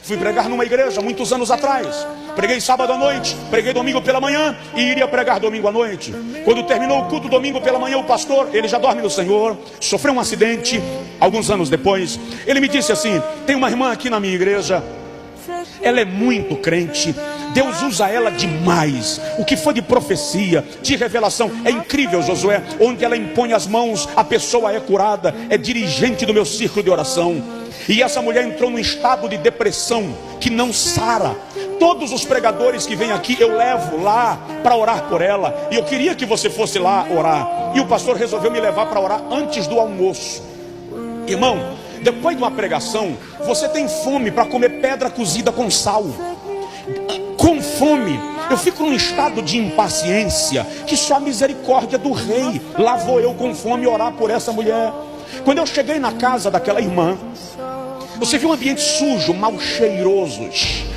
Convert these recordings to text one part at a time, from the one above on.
Fui pregar numa igreja muitos anos atrás. Preguei sábado à noite, preguei domingo pela manhã e iria pregar domingo à noite. Quando terminou o culto domingo pela manhã, o pastor, ele já dorme no Senhor, sofreu um acidente alguns anos depois. Ele me disse assim: tem uma irmã aqui na minha igreja, ela é muito crente, Deus usa ela demais. O que foi de profecia, de revelação, é incrível, Josué. Onde ela impõe as mãos, a pessoa é curada. É dirigente do meu círculo de oração. E essa mulher entrou num estado de depressão que não sara. Todos os pregadores que vêm aqui eu levo lá para orar por ela. E eu queria que você fosse lá orar. E o pastor resolveu me levar para orar antes do almoço. Irmão, depois de uma pregação, você tem fome para comer pedra cozida com sal. Com fome, eu fico num estado de impaciência que só a misericórdia do rei. Lá vou eu com fome orar por essa mulher. Quando eu cheguei na casa daquela irmã, você viu um ambiente sujo, mal cheiroso,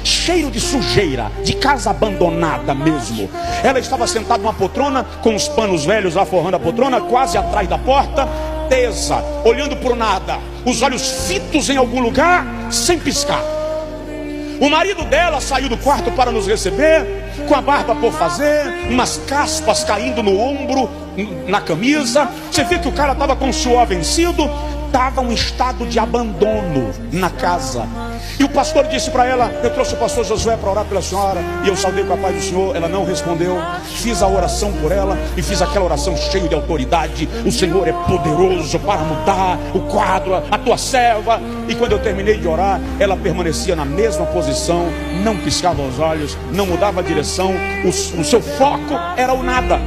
cheiro de sujeira, de casa abandonada mesmo. Ela estava sentada numa poltrona, com os panos velhos lá forrando a poltrona, quase atrás da porta, tesa, olhando para o nada, os olhos fitos em algum lugar, sem piscar. O marido dela saiu do quarto para nos receber, com a barba por fazer, umas caspas caindo no ombro, na camisa. Você vê que o cara estava com o suor vencido, estava um estado de abandono na casa. E o pastor disse para ela: eu trouxe o pastor Josué para orar pela senhora. E eu saudei com a paz do Senhor. Ela não respondeu. Fiz a oração por ela, e fiz aquela oração cheia de autoridade: o Senhor é poderoso para mudar o quadro, a tua serva. E quando eu terminei de orar, ela permanecia na mesma posição, não piscava os olhos, não mudava a direção. O seu foco era o nada.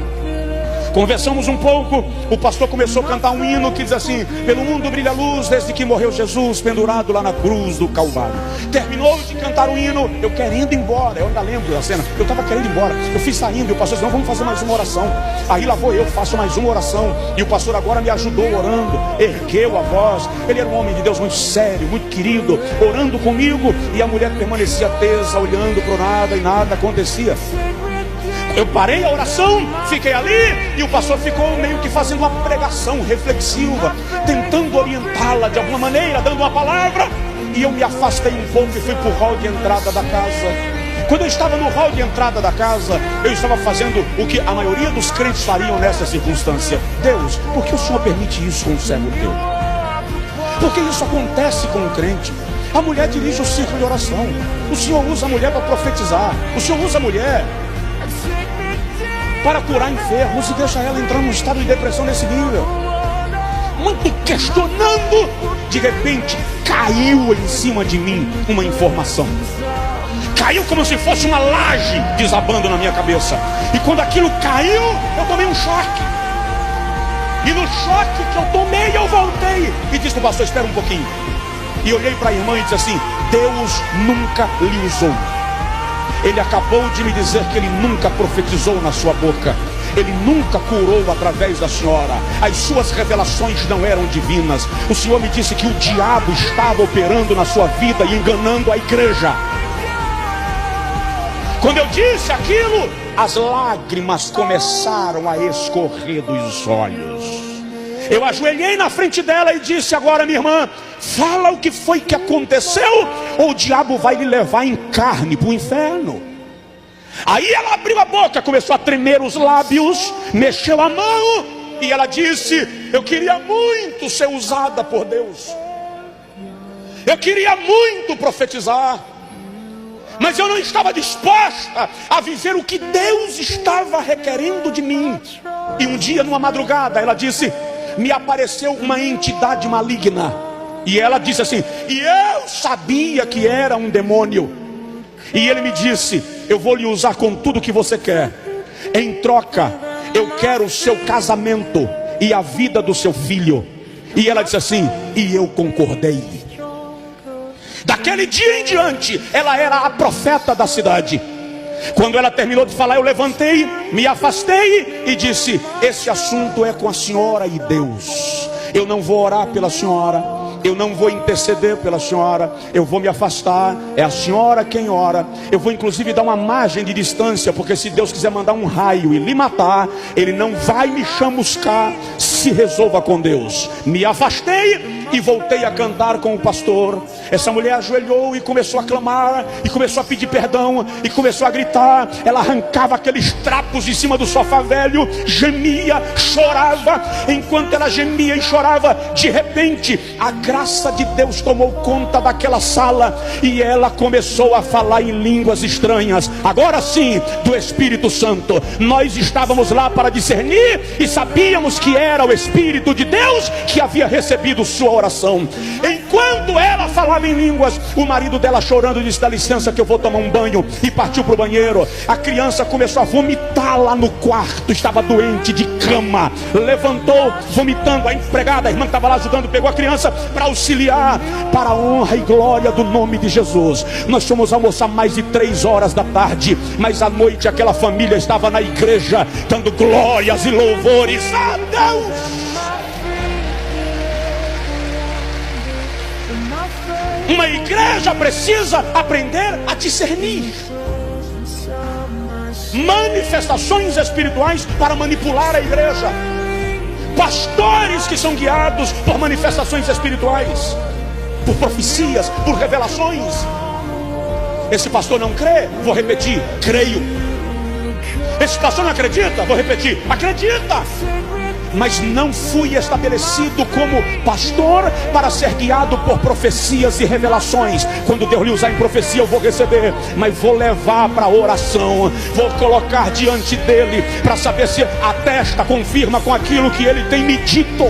Conversamos um pouco. O pastor começou a cantar um hino que diz assim: pelo mundo brilha a luz desde que morreu Jesus, pendurado lá na cruz do Calvário. Terminou de cantar o hino, eu querendo ir embora. Eu ainda lembro da cena, eu estava querendo ir embora. Eu fui saindo e o pastor disse: não, vamos fazer mais uma oração. Aí lá vou eu, faço mais uma oração. E o pastor agora me ajudou orando, ergueu a voz. Ele era um homem de Deus muito sério, muito querido, orando comigo. E a mulher permanecia tesa, olhando para o nada, e nada acontecia. Eu parei a oração, fiquei ali, e o pastor ficou meio que fazendo uma pregação reflexiva, tentando orientá-la de alguma maneira, dando uma palavra. E eu me afastei um pouco e fui para o hall de entrada da casa. Quando eu estava no hall de entrada da casa, eu estava fazendo o que a maioria dos crentes fariam nessa circunstância: Deus, por que o Senhor permite isso com o servo teu? Por que isso acontece com o crente? A mulher dirige o círculo de oração, o Senhor usa a mulher para profetizar, o Senhor usa a mulher para curar enfermos e deixa ela entrar num estado de depressão nesse nível. Muito questionando, de repente caiu em cima de mim uma informação. Caiu como se fosse uma laje desabando na minha cabeça. E quando aquilo caiu, eu tomei um choque. E no choque que eu tomei, eu voltei e disse para o pastor: espera um pouquinho. E olhei para a irmã e disse assim: Deus nunca lhe usou. Ele acabou de me dizer que ele nunca profetizou na sua boca. Ele nunca curou através da senhora. As suas revelações não eram divinas. O Senhor me disse que o diabo estava operando na sua vida e enganando a igreja. Quando eu disse aquilo, as lágrimas começaram a escorrer dos olhos. Eu ajoelhei na frente dela e disse: agora, minha irmã, fala o que foi que aconteceu, ou o diabo vai lhe levar em carne para o inferno. Aí ela abriu a boca, começou a tremer os lábios, mexeu a mão, e ela disse: eu queria muito ser usada por Deus, eu queria muito profetizar, mas eu não estava disposta a viver o que Deus estava requerendo de mim. E um dia, numa madrugada, ela disse: me apareceu uma entidade maligna. E ela disse assim: e eu sabia que era um demônio. E ele me disse: eu vou lhe usar com tudo que você quer. Em troca, eu quero o seu casamento e a vida do seu filho. E ela disse assim, e eu concordei. Daquele dia em diante, ela era a profeta da cidade. Quando ela terminou de falar, eu levantei, me afastei e disse: esse assunto é com a senhora e Deus. Eu não vou orar pela senhora, eu não vou interceder pela senhora, eu vou me afastar, é a senhora quem ora. Eu vou inclusive dar uma margem de distância, porque se Deus quiser mandar um raio e lhe matar, Ele não vai me chamuscar. Se resolva com Deus. Me afastei e voltei a cantar com o pastor. Essa mulher ajoelhou e começou a clamar, e começou a pedir perdão, e começou a gritar. Ela arrancava aqueles trapos de cima do sofá velho, gemia, chorava. Enquanto ela gemia e chorava, de repente a graça de Deus tomou conta daquela sala, e ela começou a falar em línguas estranhas, agora sim, do Espírito Santo. Nós estávamos lá para discernir e sabíamos que era o Espírito de Deus que havia recebido sua oração. Enquanto ela falava em línguas, o marido dela chorando disse: dá licença que eu vou tomar um banho, e partiu para o banheiro. A criança começou a vomitar lá no quarto, estava doente de cama, levantou vomitando. A empregada, a irmã que estava lá ajudando, pegou a criança para auxiliar, para a honra e glória do nome de Jesus. Nós fomos almoçar mais de 3 horas da tarde, mas à noite aquela família estava na igreja dando glórias e louvores a Deus. Uma igreja precisa aprender a discernir manifestações espirituais para manipular a igreja. Pastores que são guiados por manifestações espirituais, por profecias, por revelações. Esse pastor não crê? Vou repetir: creio. Esse pastor não acredita? Vou repetir: acredita. Mas não fui estabelecido como pastor para ser guiado por profecias e revelações. Quando Deus lhe usar em profecia, eu vou receber, mas vou levar para a oração, vou colocar diante dele para saber se atesta, confirma com aquilo que ele tem me dito.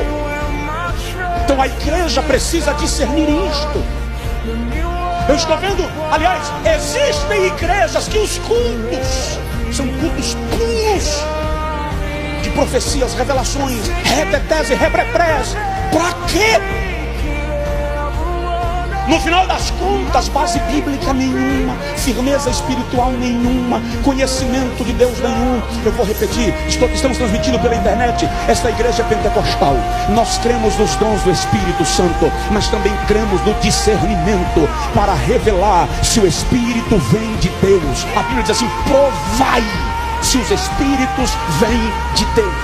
Então a igreja precisa discernir isto. Eu estou vendo, aliás, existem igrejas que os cultos são cultos puros de profecias, revelações, retetese, rebreprés. Para quê? No final das contas, base bíblica nenhuma, firmeza espiritual nenhuma, conhecimento de Deus nenhum. Eu vou repetir, estamos transmitindo pela internet. Esta igreja é pentecostal. Nós cremos nos dons do Espírito Santo, mas também cremos no discernimento para revelar se o Espírito vem de Deus. A Bíblia diz assim: provai se os Espíritos vêm de Deus.